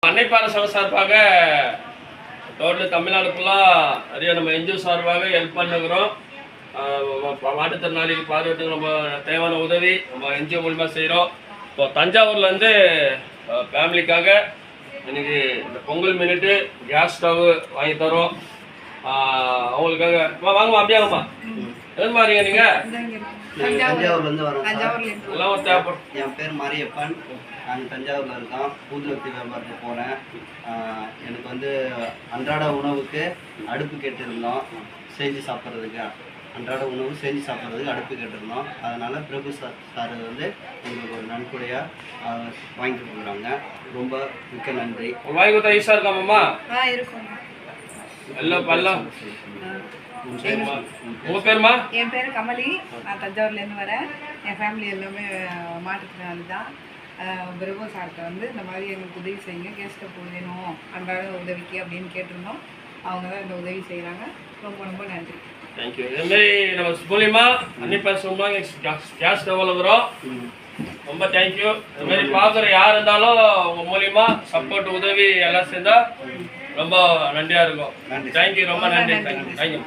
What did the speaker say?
அன்னை பாரச சார்பாக டோட்டல் தமிழ்நாடு ஃபுல்லாக நிறைய நம்ம என்ஜிஓ சார்பாக ஹெல்ப் பண்ணுகிறோம். மாற்றுத்திறனாளிக்கு பார்வையிட்டு நம்ம தேவையான உதவி நம்ம என்ஜிஓ மூலிமா செய்கிறோம். இப்போ தஞ்சாவூர்லேருந்து ஃபேமிலிக்காக இன்னைக்கு இந்த பொங்கல் மினிட்டு கேஸ் ஸ்டவ் வாங்கி தரோம். அவங்களுக்காக வாங்கம்மா, அப்படியாங்கம்மா. எது மாதிரிங்க நீங்கள்? தஞ்சாவூர்லேருந்து வரோம். எல்லாம் தேவைப்படும். என் பேர் மாரியப்பன். நாங்கள் தஞ்சாவூரில் இருக்கோம். பூந்துவத்தி வியாபாரத்துக்கு போகிறேன். எனக்கு வந்து அன்றாட உணவுக்கு அடுப்பு கேட்டிருந்தோம், செஞ்சு சாப்பிட்றதுக்கு. அன்றாட உணவு செஞ்சு சாப்பிட்றதுக்கு அடுப்பு கேட்டிருந்தோம். அதனால் பிரபு சார் வந்து எங்களுக்கு ஒரு நன்கொடையாக வாங்கி கொடுக்குறாங்க. ரொம்ப மிக்க நன்றி. வாங்கி கொடுத்தா ஈஸியாக இருக்காமாம்மா? இருக்கும். எல்லாம் பல்லாம். உங்கள் பேருமா? என் பேர் கமலி. நான் தஞ்சாவூர்லேருந்து வரேன். என் ஃபேமிலி எல்லாமே மாற்றுத்திறனாளி தான். பிரபு சார்கிட்ட வந்து இந்த மாதிரி எங்களுக்கு உதவி செய்யுங்க, கேஸ்ட்டை வேணும் அன்றாட உதவிக்கு அப்படின்னு கேட்டிருந்தோம். அவங்க தான் இந்த உதவி செய்கிறாங்க. ரொம்ப ரொம்ப நன்றி. தேங்க்யூ. இதுமாரி நம்ம மூலியமா அன்னி பேசுவோம்னா கேஸ் டெவலப்பரும் ரொம்ப தேங்க்யூ. இதுமாரி பார்க்குற யார் இருந்தாலும் உங்கள் மூலியமா சப்போர்ட் உதவி எல்லாம் சேர்ந்தா ரொம்ப நன்றியாக இருக்கும். தேங்க்யூ, ரொம்ப நன்றி. தேங்க்யூ.